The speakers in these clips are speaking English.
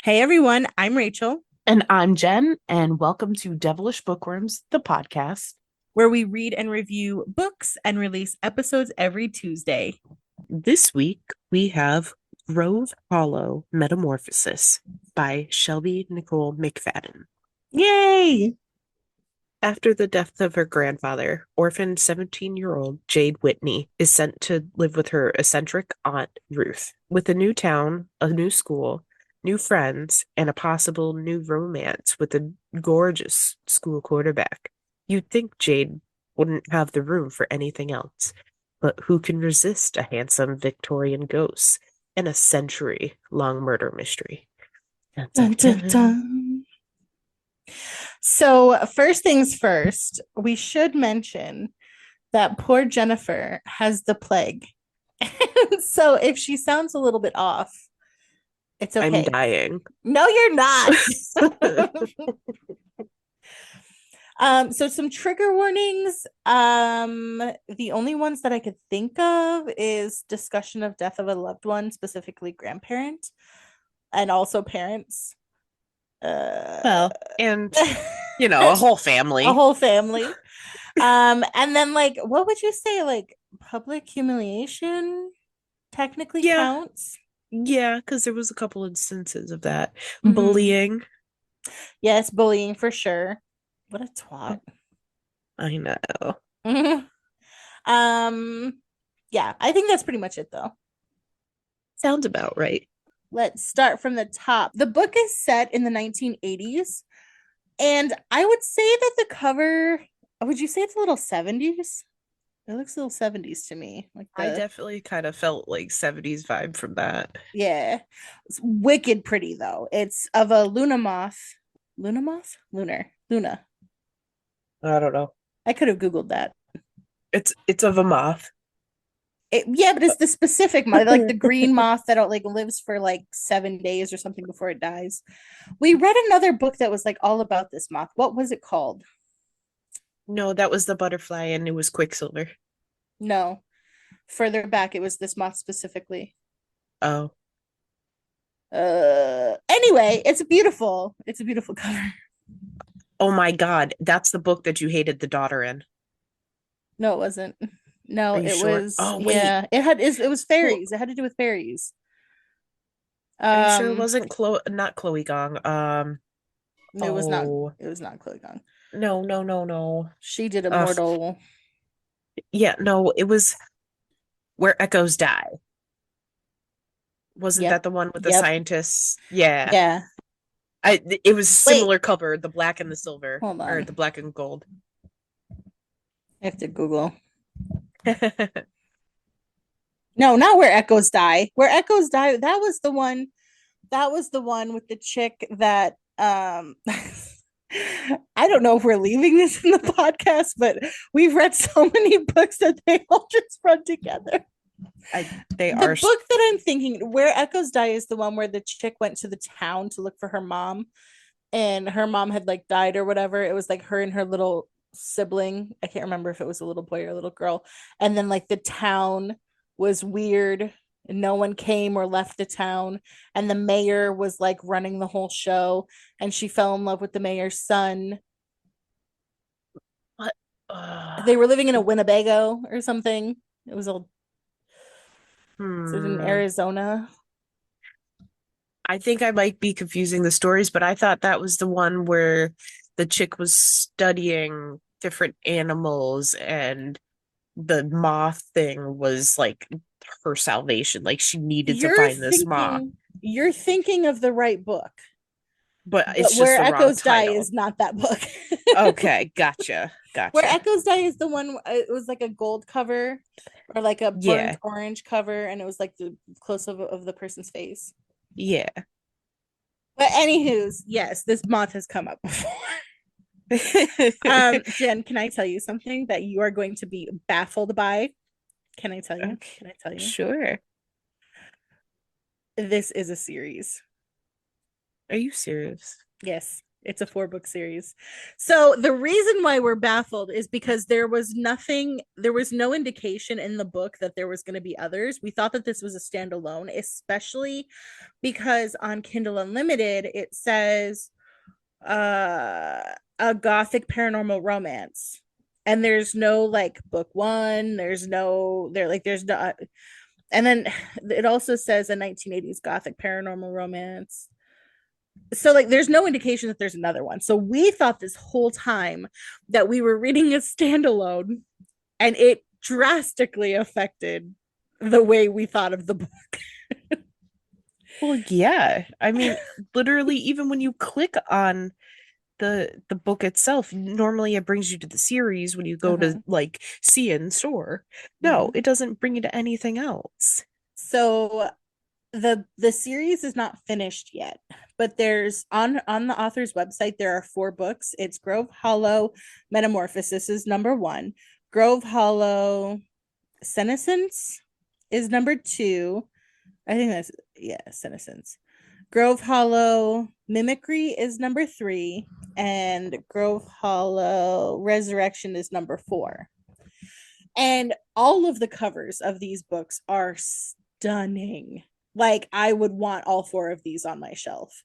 Hey everyone, I'm Rachel, And I'm Jen, and welcome to Devilish Bookworms, the podcast. where we read and review books and release episodes every Tuesday. This week we have Grove Hollow Metamorphosis by Shelby Nicole McFadden. Yay! After the death of her grandfather, orphaned 17-year-old Jade Whitney is sent to live with her eccentric Aunt Ruth. With a new town, a new school, new friends, and a possible new romance with a gorgeous school quarterback, you'd think Jade wouldn't have the room for anything else. But who can resist a handsome Victorian ghost and a century-long murder mystery? Dun, dun, Dun, dun, dun. dun. So, first things first, we should mention that poor Jennifer has the plague. So, if she sounds a little bit off, it's I'm okay. dying. No, you're not. So some trigger warnings. The only ones that I could think of is discussion of death of a loved one, specifically grandparent, and also parents. Uh, Well, and a a whole family. whole family. And then like, what would you say? Like public humiliation technically Yeah, counts. yeah, because there was a couple instances of that. Mm-hmm. Bullying. Yes, bullying for sure. What a twat. I know. Um, yeah, I think that's pretty much it though. Sounds about right. Let's start from the top. The book is set in the 1980s, and I would say that the cover, would you say it's a little 70s? It looks a little 70s to me. Like I the, definitely kind of felt like 70s vibe from that. yeah. It's wicked pretty though. It's of a Luna moth. Luna moth? Lunar. Luna. I don't know. I could have Googled that. It's of a moth. Yeah, but it's the specific moth, like the green moth that like lives for like 7 days or something before it dies. We read another book that was like all about this moth. What was it called? No, that was the butterfly and it was Quicksilver. No, further back it was this moth specifically. Oh. Anyway, it's a beautiful cover. Oh my God. That's the book that you hated the daughter in. No, it wasn't. No, Are you it sure? was, Oh, wait. yeah, it was Well, fairies. It had to do with fairies. are you sure it um wasn't not Chloe Gong? it was not, Oh, it was not Chloe Gong. no, no, no, no. She did Uh, Immortal. yeah, no, it was Where Echoes Die. Wasn't Yep, that the one with the yep, scientists? Yeah. yeah. It was Wait, similar cover, the black and the silver, hold or on, the black and gold. I have to Google. No, not Where Echoes Die. Where Echoes Die, that was the one, that was the one with the chick that I don't know if we're leaving this in the podcast, but we've read so many books that they all just run together. They The are. book that I'm thinking, Where Echoes Die, is the one where the chick went to the town to look for her mom, and her mom had like died or whatever. It was like her and her little sibling. I can't remember if it was a little boy or a little girl. And then like the town was weird. And no one came or left the town. And the mayor was like running the whole show. And she fell in love with the mayor's son. What? They were living in a Winnebago or something. It was a, was it in Hmm. Arizona? I think I might be confusing the stories, but I thought that was the one where the chick was studying different animals and the moth thing was like her salvation. Like she needed to You're find this moth, thinking you're thinking of the right book. but it's But just Where the wrong Echoes Die title. is not that book. Okay, gotcha. Where Gotcha. Echoes Die is the one, it was like a gold cover or like a burnt Yeah. orange cover, and it was like the close of the person's face. Yeah. But anywho's, yes, this moth has come up before. Jen, can I tell you something that you are going to be baffled by? Can I tell you? Okay. Can I tell you? Sure. This is a series. Are you serious? Yes. It's a 4-book series. So the reason why we're baffled is because there was no indication in the book that there was going to be others. We thought that this was a standalone, especially because on Kindle Unlimited it says a gothic paranormal romance. And there's no like book one, there's no, and then it also says a 1980s gothic paranormal romance. So like there's no indication that there's another one. So we thought this whole time that we were reading a standalone, and it drastically affected the way we thought of the book. Well, yeah. I mean, literally, even when you click on the book itself, normally it brings you to the series when you go to Uh-huh. like see in store. No, Mm-hmm. it doesn't bring you to anything else. So the series is not finished yet, but there's on the author's website there are 4 books. It's Grove Hollow Metamorphosis is number 1. Grove Hollow Senescence is number 2. I think that's, yeah, Senescence. Grove Hollow Mimicry is number 3, and Grove Hollow Resurrection is number 4. And all of the covers of these books are stunning. Like I would want all 4 of these on my shelf.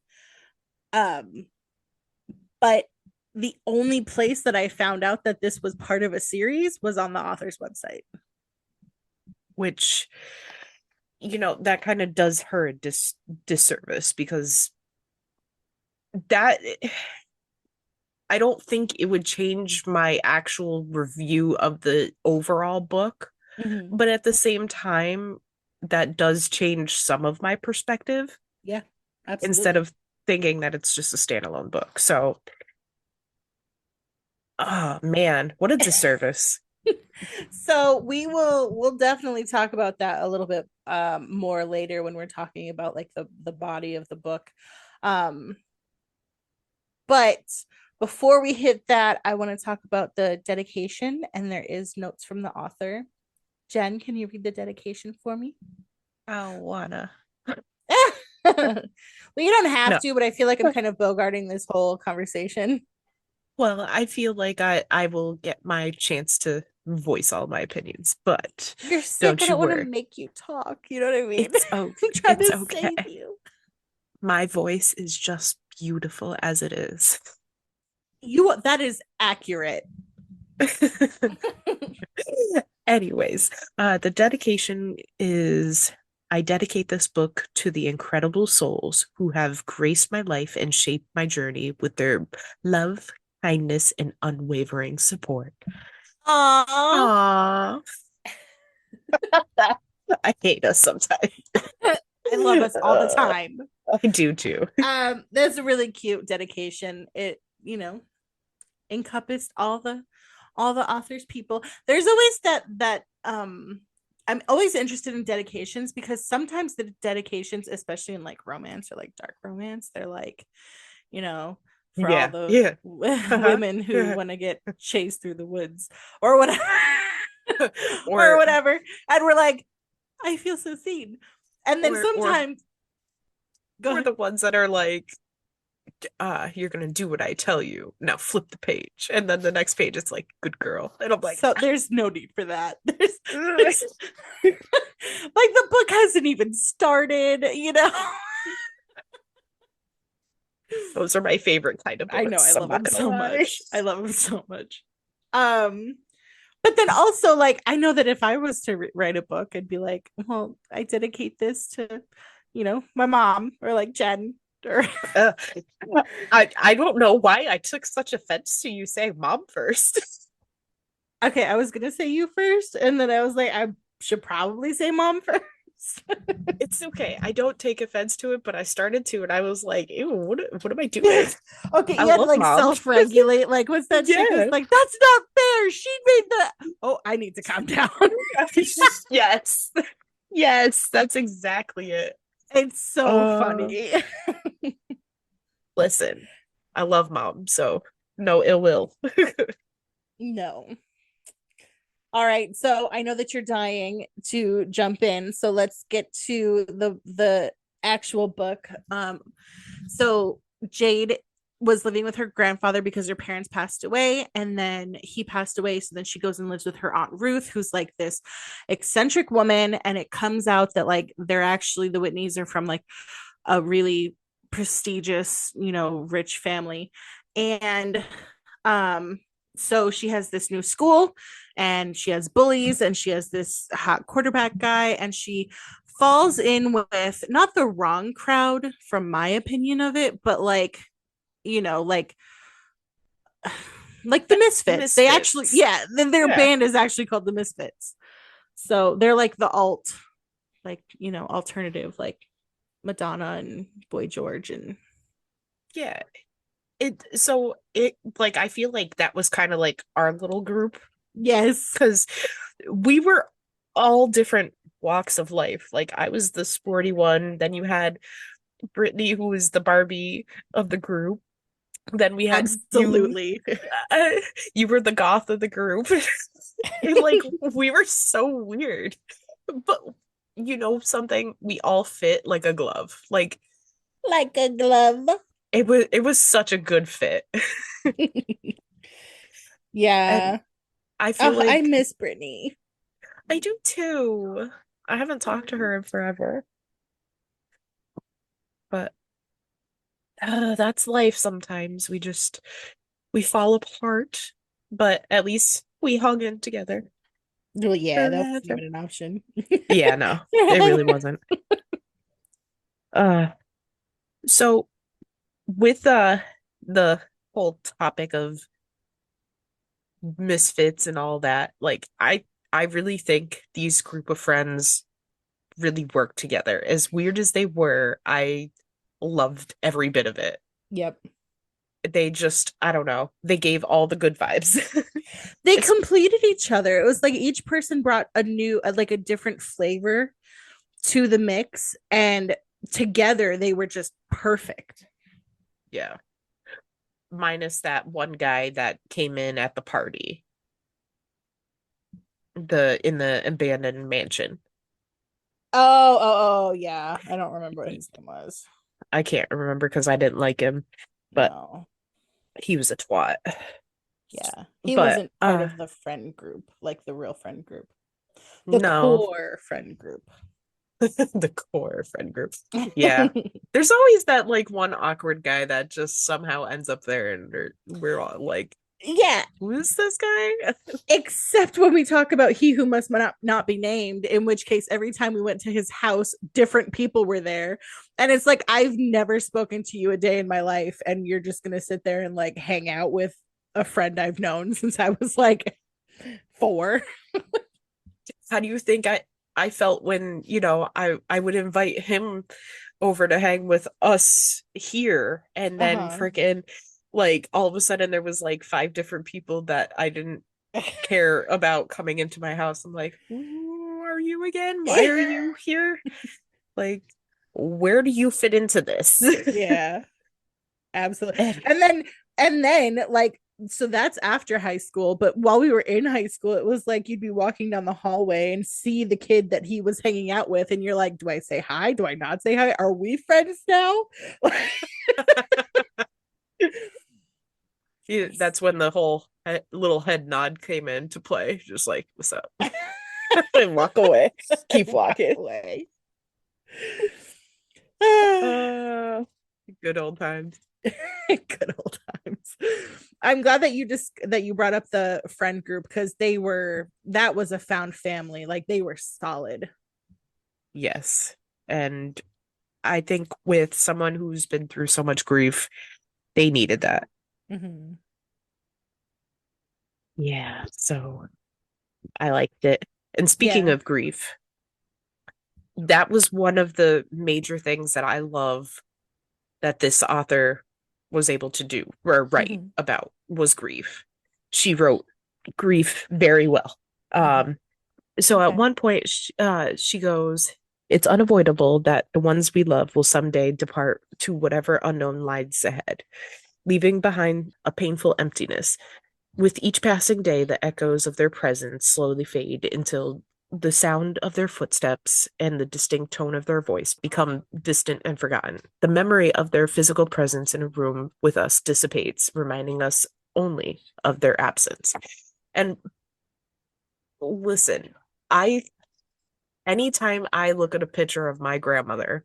Um, but the only place that I found out that this was part of a series was on the author's website. Which, that kind of does her a disservice because that I don't think it would change my actual review of the overall book, Mm-hmm. but at the same time, that does change some of my perspective Yeah, instead absolutely. of thinking that it's just a standalone book. So, oh man, what a disservice. So we'll definitely talk about that a little bit more later when we're talking about like the body of the book. Um but before we hit that, I want to talk about the dedication, and there is notes from the author. Jen, can you read the dedication for me? I wanna. Well, you don't have No. to, but I feel like I'm kind of bogarting this whole conversation. Well, I feel like I will get my chance to voice all my opinions, but You're sick. I don't you don't want to worry. make you talk. You know what I mean? It's okay. I'm trying It's to okay. save you. My voice is just beautiful as it is. That is accurate. Anyways, the dedication is I dedicate this book to the incredible souls who have graced my life and shaped my journey with their love, kindness, and unwavering support. Aww. Aww. I hate us sometimes. I love us all the time. I do too. That's a really cute dedication. It, encompassed all the authors people. There's always that I'm always interested in dedications because sometimes the dedications, especially in like romance or like dark romance, they're like, you know, for all Yeah, the yeah. Uh-huh. women who want to get chased through the woods or whatever. Or Or whatever. And we're like, I feel so seen. And then or sometimes go or ahead. the ones that are like, you're gonna do what I tell you. Now flip the page. And then the next page it's like, good girl. And I'm like, So there's no need for that. There's like the book hasn't even started. those are my favorite kind of I know, books. I I'm love not him gonna so lie. much. I love him so much. Um, but then also like I know that if I was to write a book, I'd be like, well, I dedicate this to, my mom or like Jen or Uh, I don't know why I took such offense to you saying mom first. okay, I was gonna say you first, and then I was like, I should probably say mom first. It's okay. I don't take offense to it, but I started to, and I was like, ew, what am I doing? Okay, I you had to love like mom. self-regulate. Like, what's that chick who's Yeah. like, that's not fair. She made that. Oh, I need to calm down. Yes. Yes, that's exactly it. It's so Uh, funny. listen, I love mom, so no ill will. No. All right. So I know that you're dying to jump in. So let's get to the actual book. So Jade was living with her grandfather because her parents passed away, and then he passed away, so then she goes and lives with her Aunt Ruth, who's like this eccentric woman, and it comes out that like they're actually, the Whitneys are from like a really prestigious, rich family. And um so she has this new school, and she has bullies, and she has this hot quarterback guy, and she falls in with not the wrong crowd from my opinion of it, but like, like like the Misfits. They actually, Misfits. yeah, their Yeah. band is actually called the Misfits. So they're like the alt, like, alternative, like Madonna and Boy George and Yeah. It like I feel like that was kind of like our little group yes. because we were all different walks of life. Like I was the sporty one, then you had Brittany, who was the Barbie of the group. Then we had you. Absolutely. Uh, you were the goth of the group. And like we were so weird. But you know something? We all fit like a glove. Like Like a glove. it was such a good fit. And Yeah. I feel Oh, I like miss Brittany. I do too. I haven't talked to her in forever, but that's life sometimes. We fall apart, but at least we hung in together Well, yeah, that wasn't forever. even an option. Yeah, no, it really wasn't. Uh, so with the whole topic of misfits and all that, like I really think these group of friends really worked together. As weird as they were, I loved every bit of it. Yep. They just, I don't know, they gave all the good vibes. They It's, completed each other. It was like each person brought a new, like a different flavor to the mix, and together they were just perfect. yeah, minus that one guy that came in at the party, the in the abandoned mansion. Oh, yeah. I don't remember what his name was. I can't remember because I didn't like him, but No. he was a twat. Yeah. He But wasn't part of the friend group, like the real friend group. The no, core friend group. the core friend group. Yeah. There's always that like one awkward guy that just somehow ends up there and we're all like, Yeah, who is this guy? except when we talk about he who must not be named, in which case every time we went to his house different people were there, and it's like I've never spoken to you a day in my life, and you're just gonna sit there and like hang out with a friend I've known since I was like 4. How do you think I felt when, I would invite him over to hang with us here and then Uh-huh. freaking like all of a sudden there was like 5 different people that I didn't care about coming into my house. I'm like, who are you again? Why are you here? Like, where do you fit into this? Yeah, absolutely. And And then like, so that's after high school, but while we were in high school it was like you'd be walking down the hallway and see the kid that he was hanging out with, and you're like, do I say hi, do I not say hi, are we friends now? that's when the whole little head nod came into play. Just like, what's up? And walk away. Keep Walk walking. away. Uh, good old times. Good old times. I'm glad that you brought up the friend group, because that was a found family, like they were solid. Yes. And I think with someone who's been through so much grief, they needed that. Mm-hmm. Yeah. So I liked it. And speaking Yeah. of grief, that was one of the major things that I love that this author was able to do or write Mm-hmm. about was grief. She wrote grief very well. Mm-hmm. So at Okay. one point, she goes, it's unavoidable that the ones we love will someday depart to whatever unknown lies ahead, leaving behind a painful emptiness. With each passing day, the echoes of their presence slowly fade until the sound of their footsteps and the distinct tone of their voice become distant and forgotten. The memory of their physical presence in a room with us dissipates, reminding us only of their absence. And listen, I anytime I look at a picture of my grandmother,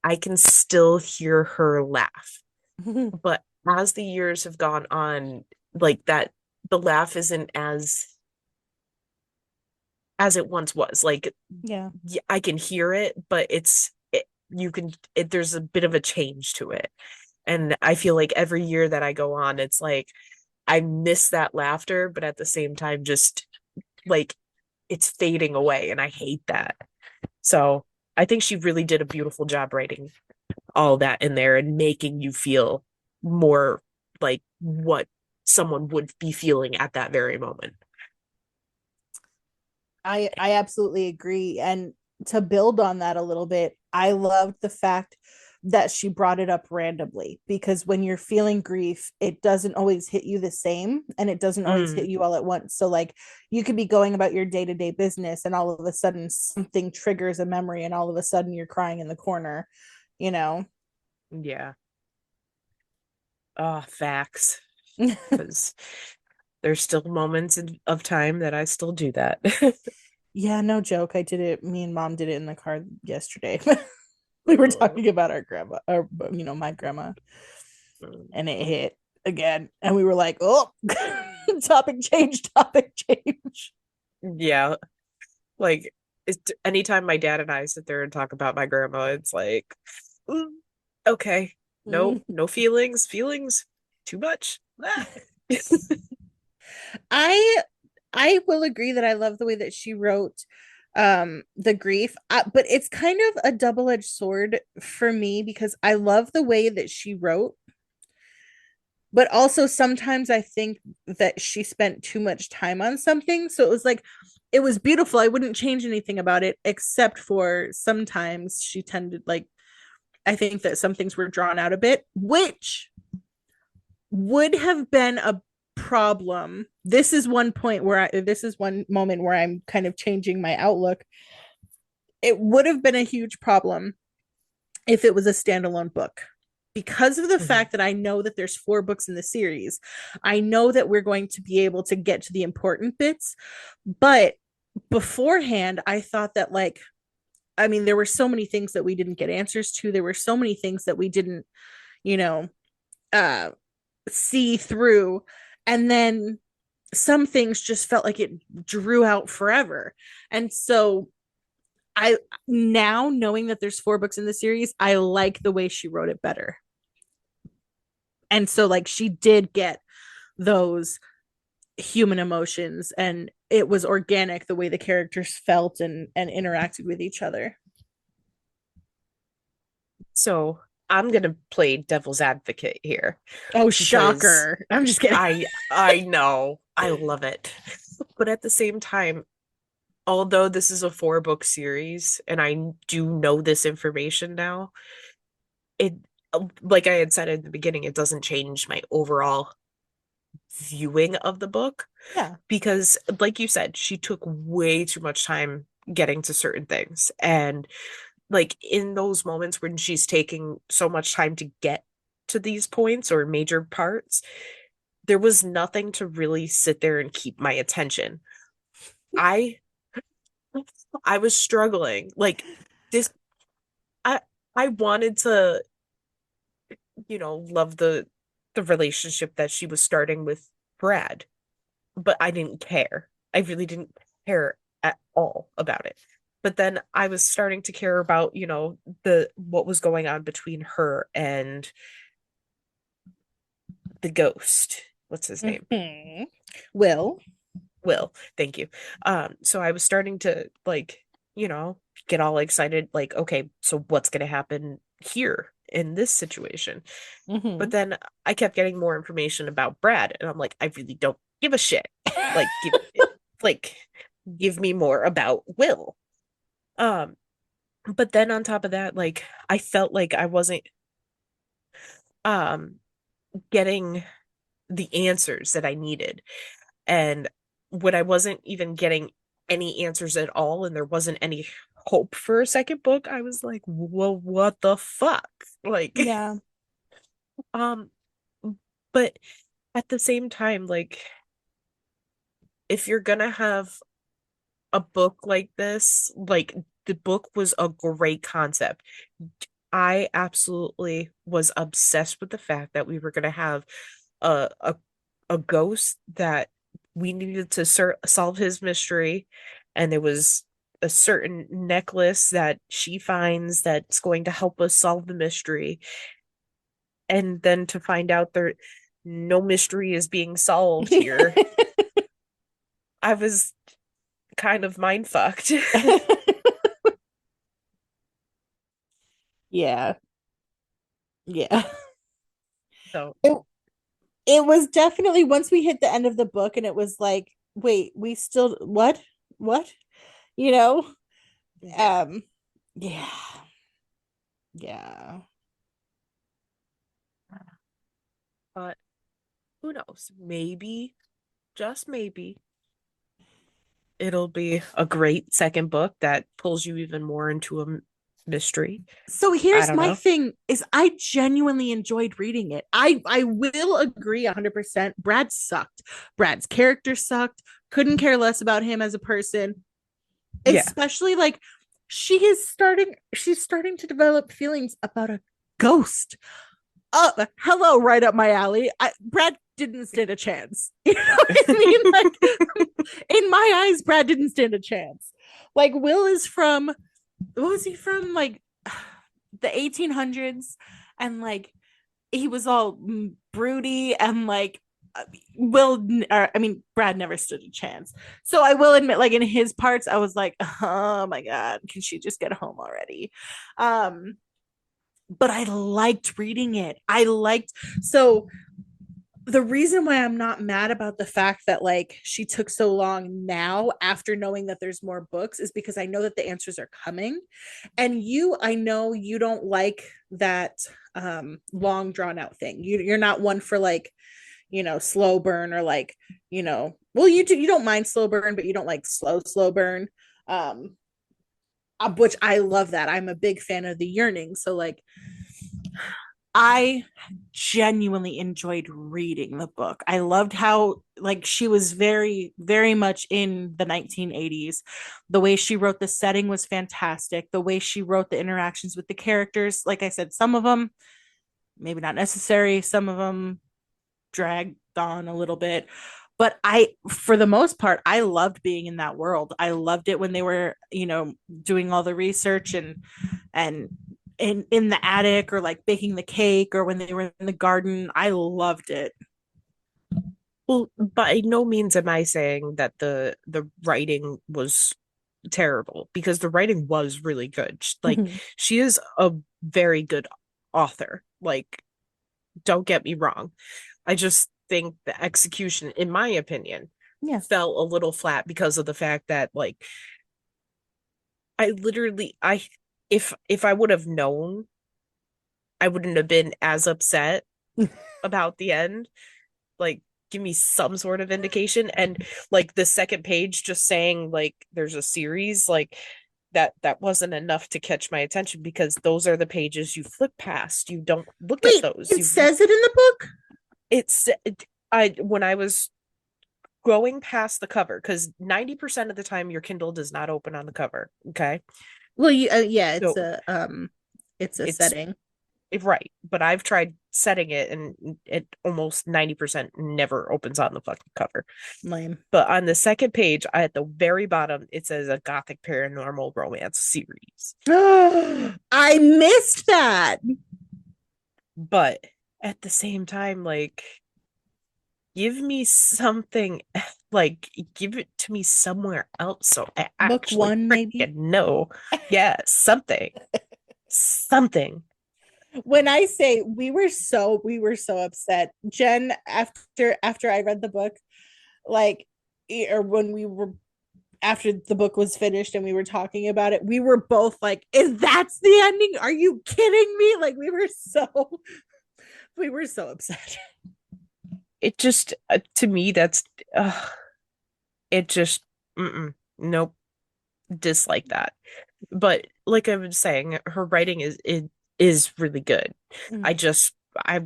I can still hear her laugh. But as the years have gone on, like that, the laugh isn't as it once was. Like Yeah. I can hear it, but you can there's a bit of a change to it. And I feel like every year that I go on, it's like I miss that laughter, but at the same time, just like it's fading away, and I hate that. So I think she really did a beautiful job writing all that in there and making you feel more like what someone would be feeling at that very moment. I absolutely agree. And to build on that a little bit, I loved the fact that she brought it up randomly, because when you're feeling grief, it doesn't always hit you the same, and it doesn't always hit Mm, you all at once. So like you could be going about your day-to-day business and all of a sudden something triggers a memory and all of a sudden you're crying in the corner, you know. yeah. Facts. Because there's still moments of time that I still do that. Yeah, no joke. I did it. Me and mom did it in the car yesterday. We were Oh, talking about our grandma, or my grandma, mm. and it hit again, and we were like, "Oh, topic change, topic change." Yeah, like anytime my dad and I sit there and talk about my grandma, it's like, mm, okay, no, Mm. no feelings, feelings, too much. Ah. I I will agree that I love the way that she wrote the grief, but it's kind of a double-edged sword for me, because I love the way that she wrote, but also sometimes I think that she spent too much time on something. So it was like, it was beautiful. I wouldn't change anything about it, except for sometimes she tended, like, I think that some things were drawn out a bit, which would have been a problem. This is one moment where I'm kind of changing my outlook. It would have been a huge problem if it was a standalone book, because of the Mhm. fact that I know that there's 4 books in the series. I know that we're going to be able to get to the important bits, but beforehand I thought that, like, I mean, there were so many things that we didn't get answers to. There were so many things that we didn't, you know, uh see through, and then some things just felt like it drew out forever. And so I, now knowing that there's 4 books in the series, I like the way she wrote it better. And so like she did get those human emotions, and it was organic the way the characters felt and interacted with each other. So I'm gonna play devil's advocate here Oh, because shocker. I'm just kidding. I know I love it, but at the same time, although this is a 4 book series and I do know this information now, it like I had said at the beginning, it doesn't change my overall viewing of the book Yeah. because, like you said, she took way too much time getting to certain things. And like in those moments when she's taking so much time to get to these points or major parts, there was nothing to really sit there and keep my attention. I I was struggling. Like this I I wanted to, love the relationship that she was starting with Brad, but I didn't care. I really didn't care at all about it. But then I was starting to care about, the what was going on between her and the ghost. What's his name? Mm-hmm. Will. Will. Thank you. So I was starting to you know, get all excited, like, okay, so what's gonna happen here in this situation? Mm-hmm. But then I kept getting more information about Brad, and I'm like, I really don't give a shit. Like, like, give me more about Will. Um, but then on top of that, like, I felt like I wasn't um getting the answers that I needed. And when I wasn't even getting any answers at all and there wasn't any hope for a second book, I was like, well, what the fuck? Like, Yeah. um, but at the same time, like, if you're gonna have a book like this, like, the book was a great concept. I absolutely was obsessed with the fact that we were gonna have a a, a ghost that we needed to solve his mystery, and there was a certain necklace that she finds that's going to help us solve the mystery, and then to find out there no mystery is being solved here. I was kind of mind fucked. Yeah. Yeah. So It, it was definitely once we hit the end of the book and it was like, wait, we still what? What? You know? yeah, Um yeah. Yeah. but who knows? Maybe, just maybe, it'll be a great second book that pulls you even more into a mystery. So I here's don't my know. thing is I genuinely enjoyed reading it. I will agree 100%. Brad sucked. Brad's character sucked. Couldn't care less about him as a person, Yeah. especially like she's starting to develop feelings about a ghost. Hello, right up my alley. Brad didn't stand a chance. You know what I mean? Like in my eyes, Brad didn't stand a chance. Like Will is from what was he from? Like the 1800s, and like he was all broody and like Will, or, I mean, Brad never stood a chance. So I will admit, like in his parts, I was like, oh my God, can she just get home already? Um, but I liked reading it. So the reason why I'm not mad about the fact that like she took so long now after knowing that there's more books is because I know that the answers are coming. And I know you don't like that long drawn out thing. You're not one for like, slow burn or like, well, you don't mind slow burn, but you don't like slow burn. Um, which I love that. I'm a big fan of the yearning. So like I genuinely enjoyed reading the book. I loved how like she was very very much in the 1980s. The way she wrote the setting was fantastic. The way she wrote the interactions with the characters, like I said, some of them maybe not necessary, some of them dragged on a little bit. But for the most part, I loved being in that world. I loved it when they were, doing all the research and in the attic or like baking the cake or when they were in the garden. I loved it. Well, by no means am I saying that the writing was terrible because the writing was really good. Like Mhm. she is a very good author. Like, don't get me wrong. I just think the execution, in my opinion, Yeah. fell a little flat because of the fact that like I literally I if I would have known, I wouldn't have been as upset about the end. Like, give me some sort of indication. And like the second page just saying like there's a series, like that wasn't enough to catch my attention because those are the pages you flip past. You don't look at Wait, those. it You says it in the book? it's I when I was going past the cover, because 90% of the time your Kindle does not open on the cover. Okay. Well, yeah, So it's a it's setting. right. But I've tried setting it and it almost 90% never opens on the fucking cover. Lame. But on the second page, at the very bottom, it says a gothic paranormal romance series. I missed that. But at the same time, like, give me something, like, give it to me somewhere else so I Book actually one, maybe. freaking know. Yeah, something. Something. When I say we were so upset, Jen, after I read the book, like, or when we were after the book was finished and we were talking about it, we were both like, "Is that's the ending? Are you kidding me?" Like we were so upset. It just, to me, that's, it just, mm-mm. Nope, dislike that. But like I was saying, her writing is really good. Mm. I just I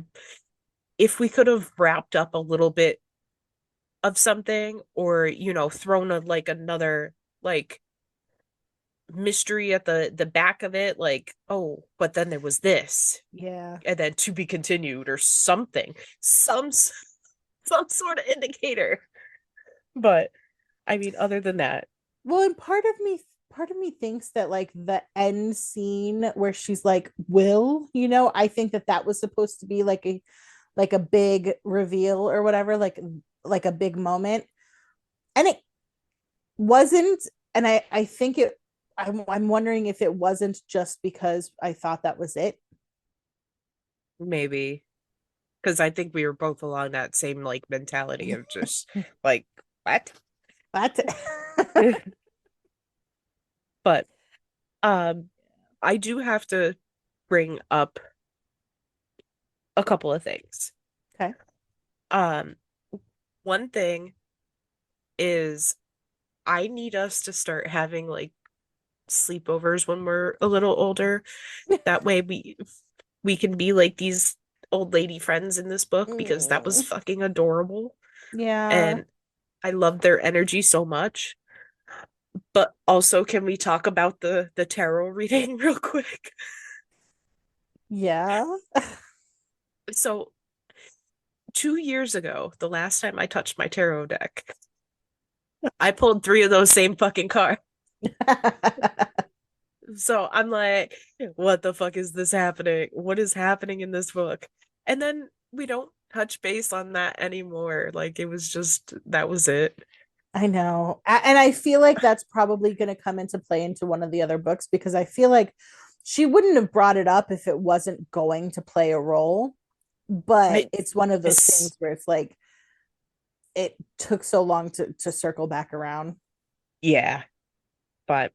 if we could have wrapped up a little bit of something, or thrown a like another like mystery at the back of it, like, oh, but then there was this, Yeah. and then to be continued or something, some sort of indicator. But I mean, other than that, Well, and part of me thinks that like the end scene where she's like, "Will," I think that that was supposed to be like a big reveal or whatever, like a big moment. And it wasn't, and I think I'm wondering if it wasn't just because I thought that was it. maybe because I think we were both along that same like mentality of just like, what? But But um I do have to bring up a couple of things. okay. Um One thing is I need us to start having like sleepovers when we're a little older. That way we can be like these old lady friends in this book, because that was Mm, fucking adorable. yeah. And I love their energy so much. But also, can we talk about the tarot reading real quick? Yeah. So 2 years ago, the last time I touched my tarot deck, I pulled three of those same fucking cards. So I'm like, what the fuck is this happening? What is happening in this book? And then we don't touch base on that anymore. Like, it was just, that was it. I know. And I feel like that's probably going to come into play into one of the other books because I feel like she wouldn't have brought it up if it wasn't going to play a role. But I it's one of those it's things where it's like it took so long to circle back around. Yeah, but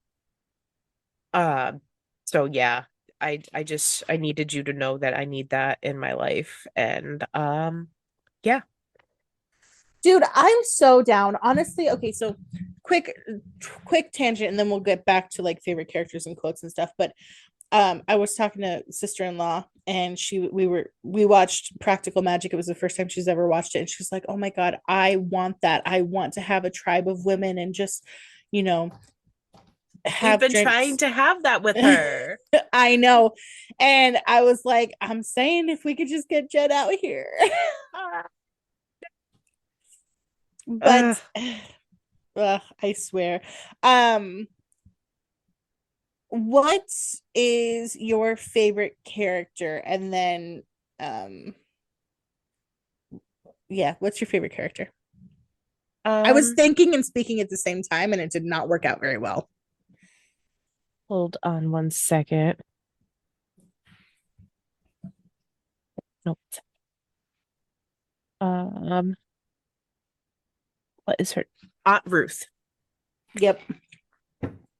um so yeah, I needed you to know that I need that in my life. And yeah. Dude, I'm so down. Honestly, okay, so quick quick tangent and then we'll get back to like favorite characters and quotes and stuff. But I was talking to sister-in-law and we watched Practical Magic. It was the first time she's ever watched it and she's like, "Oh my God, I want that. I want to have a tribe of women and just, you know, We've have been trying drinks." to have that with her. I know. And I was like, I'm saying if we could just get Jed out here. But Uh, I swear. Um, what is your favorite character? And then yeah, what's your favorite character? I was um, thinking and speaking at the same time and it did not work out very well. hold on one second. Nope. Um, what is her? Aunt Ruth. Yep,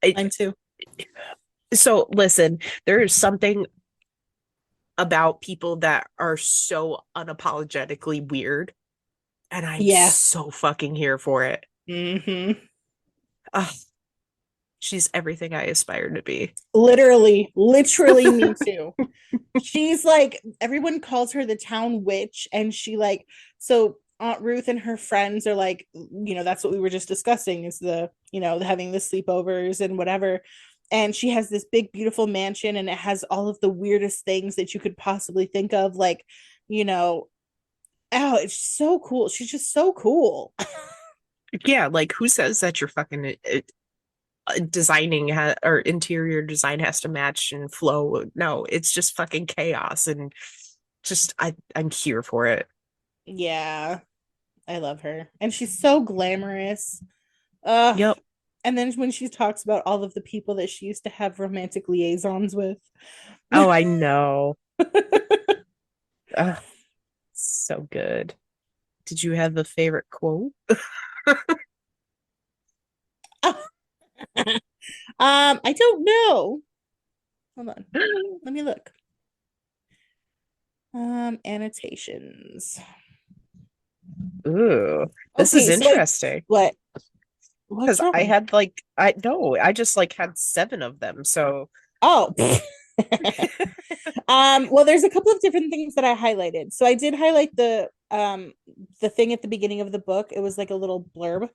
I, mine too. so listen, there is something about people that are so unapologetically weird, and I'm Yeah. so fucking here for it. Mm-hmm. Ugh, she's everything I aspire to be. Literally me too. She's like everyone calls her the town witch and she like so Aunt Ruth and her friends are like that's what we were just discussing is having the sleepovers and whatever, and she has this big beautiful mansion and it has all of the weirdest things that you could possibly think of, like you know oh, it's so cool. She's just so cool. Yeah, like, who says that your fucking designing or interior design has to match and flow? No, it's just fucking chaos, and just I'm here for it. Yeah, I love her and she's so glamorous. uh Yep. and then when she talks about all of the people that she used to have romantic liaisons with. Oh, I know. Ugh, so good. Did you have a favorite quote? I don't know. Hold on. Let me look. Annotations. Ooh, this is Okay, so interesting. what? What's because I wrong? had like I no, I just like had seven of them. So Oh. Well, there's a couple of different things that I highlighted. So I did highlight the thing at the beginning of the book. It was like a little blurb.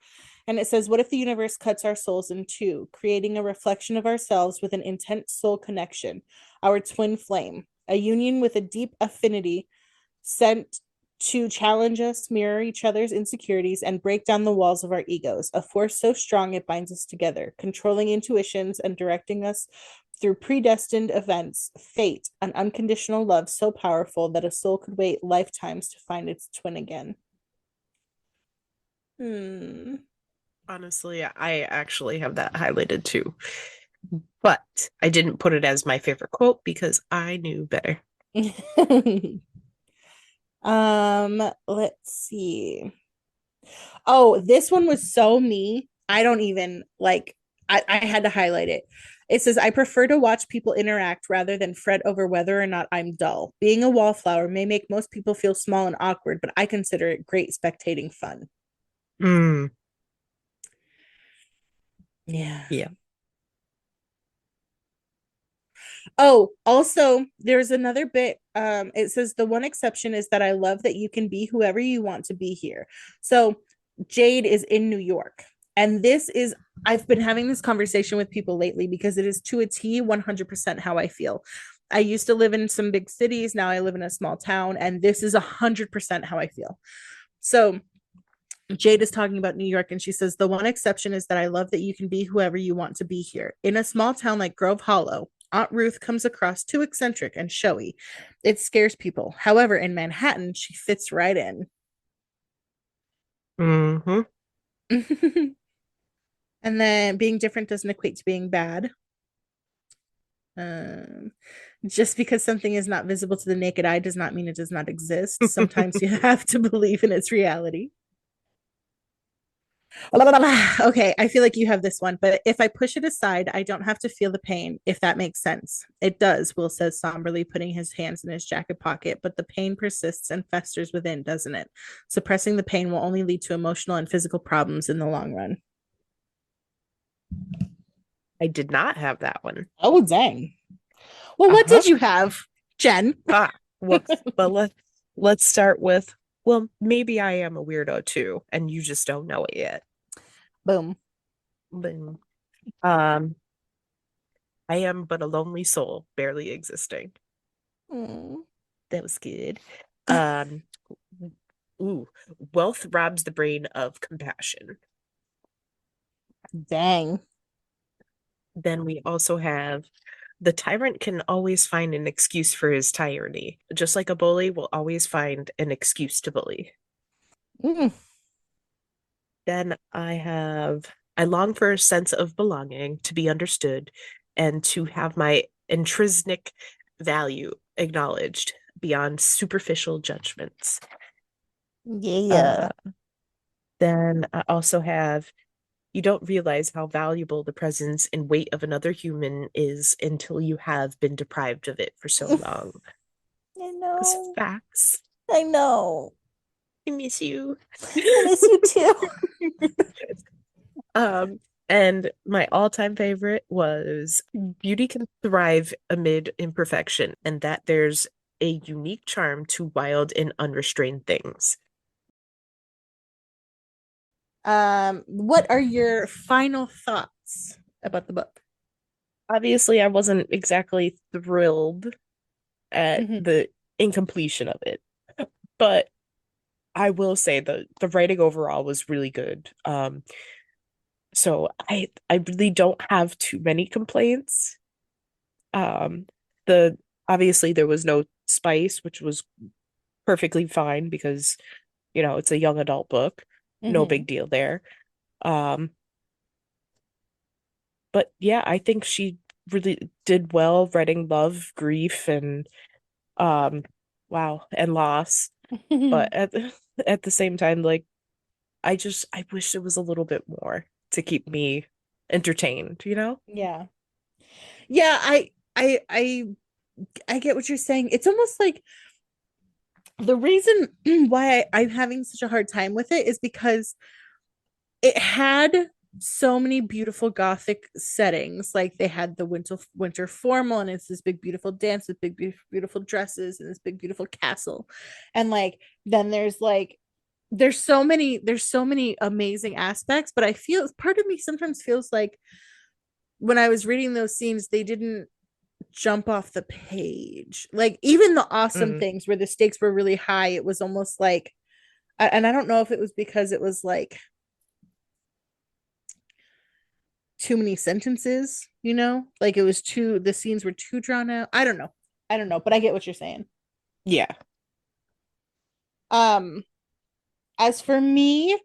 And it says, what if the universe cuts our souls in two, creating a reflection of ourselves with an intense soul connection, our twin flame, a union with a deep affinity sent to challenge us, mirror each other's insecurities, and break down the walls of our egos, a force so strong it binds us together, controlling intuitions and directing us through predestined events, fate, an unconditional love so powerful that a soul could wait lifetimes to find its twin again. Hmm. honestly, I actually have that highlighted too. But I didn't put it as my favorite quote because I knew better. Let's see. Oh, this one was so me. I don't even like I had to highlight it. It says, I prefer to watch people interact rather than fret over whether or not I'm dull. Being a wallflower may make most people feel small and awkward, but I consider it great spectating fun. Mm, Yeah. yeah. Oh, also, there's another bit. It says the one exception is that I love that you can be whoever you want to be here. So Jade is in New York. And this is, I've been having this conversation with people lately because it is to a T 100% how I feel. I used to live in some big cities. Now I live in a small town. And this is 100% how I feel. So Jade is talking about New York, and she says, the one exception is that I love that you can be whoever you want to be here. In a small town like Grove Hollow, Aunt Ruth comes across too eccentric and showy. It scares people. However, in Manhattan, she fits right in. Hmm. And then being different doesn't equate to being bad. Um, just because something is not visible to the naked eye does not mean it does not exist. Sometimes you have to believe in its reality. Okay, I feel like you have this one, but if I push it aside, I don't have to feel the pain, if that makes sense. It does, Will says somberly, putting his hands in his jacket pocket, but the pain persists and festers within, doesn't it? Suppressing the pain will only lead to emotional and physical problems in the long run. I did not have that one. Oh, dang. Well, what Uh-huh. did you have, Jen? Ah, well, but let's start with, well, maybe I am a weirdo too, and you just don't know it yet. Boom. Boom. Um, I am but a lonely soul, barely existing. Mm. That was good. Um, ooh, wealth robs the brain of compassion. Dang. Then we also have the tyrant can always find an excuse for his tyranny, just like a bully will always find an excuse to bully. Mm. Then I long for a sense of belonging, to be understood, and to have my intrinsic value acknowledged beyond superficial judgments. Uh, Yeah. then I also have you don't realize how valuable the presence and weight of another human is until you have been deprived of it for so long. I Because know. facts, I know. I miss you. I miss you too. Um, and my all-time favorite was beauty can thrive amid imperfection, and that there's a unique charm to wild and unrestrained things. What are your final thoughts about the book? Obviously, I wasn't exactly thrilled at Mhm. the incompletion of it, but I will say the writing overall was really good. So I really don't have too many complaints. Um, the obviously there was no spice, which was perfectly fine because, it's a young adult book. No big Mhm. deal there. Um, but yeah, I think she really did well writing love, grief, and um, wow, and loss. But at the same time, like I wish it was a little bit more to keep me entertained, you know? Yeah. Yeah, I get what you're saying. It's almost like the reason why I'm having such a hard time with it is because it had so many beautiful gothic settings. Like they had the winter formal, and it's this big beautiful dance with big beautiful dresses and this big beautiful castle. And like then there's so many amazing aspects, but I feel part of me sometimes feels like when I was reading those scenes, they didn't jump off the page. Like even the awesome Mm, things where the stakes were really high, it was almost like, and I don't know if it was because it was like too many sentences, you know, like it was too, the scenes were too drawn out. I don't know, but I get what you're saying. yeah. Um, as for me,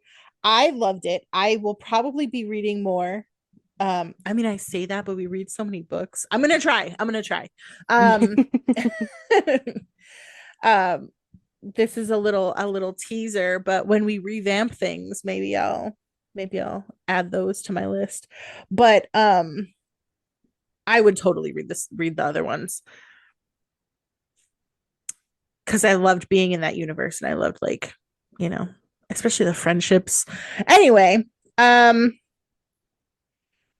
I loved it. I will probably be reading more. I mean, I say that, but we read so many books. I'm gonna try. Um, um, this is a little teaser, but when we revamp things, maybe I'll add those to my list. But I would totally read the other ones because I loved being in that universe and I loved like, you know, especially the friendships. Anyway, um,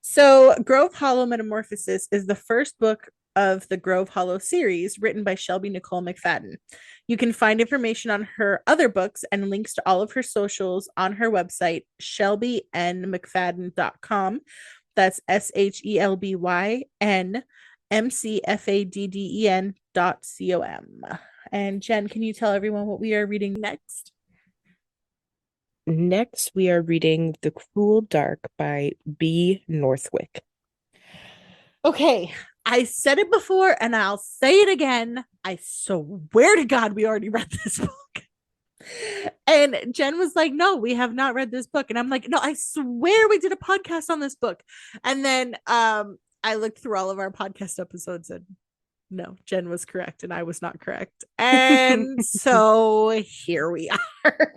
so Grove Hollow Metamorphosis is the first book of the Grove Hollow series written by Shelby Nicole McFadden. You can find information on her other books and links to all of her socials on her website, shelbynmcfadden.com. That's SHELBYNMCFADDEN.com. And Jen, can you tell everyone what we are reading next? Next, we are reading The Cruel Dark by B. Northwick. Okay, I said it before and I'll say it again. I swear to God, we already read this book. And Jen was like, no, we have not read this book. And I'm like, no, I swear we did a podcast on this book. And then I looked through all of our podcast episodes and no, Jen was correct and I was not correct. And so here we are.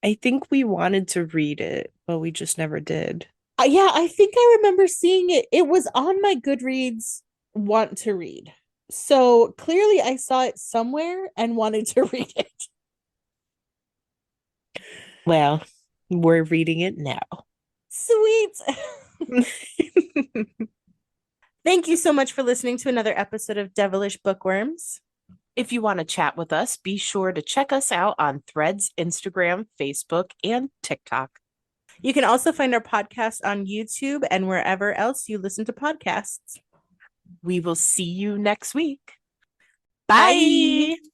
I think we wanted to read it, but we just never did. Yeah, I think I remember seeing it. It was on my Goodreads want to read. So clearly I saw it somewhere and wanted to read it. Well, we're reading it now. Sweet. Thank you so much for listening to another episode of Devilish Bookworms. If you want to chat with us, be sure to check us out on Threads, Instagram, Facebook, and TikTok. You can also find our podcast on YouTube and wherever else you listen to podcasts. We will see you next week. Bye. Bye.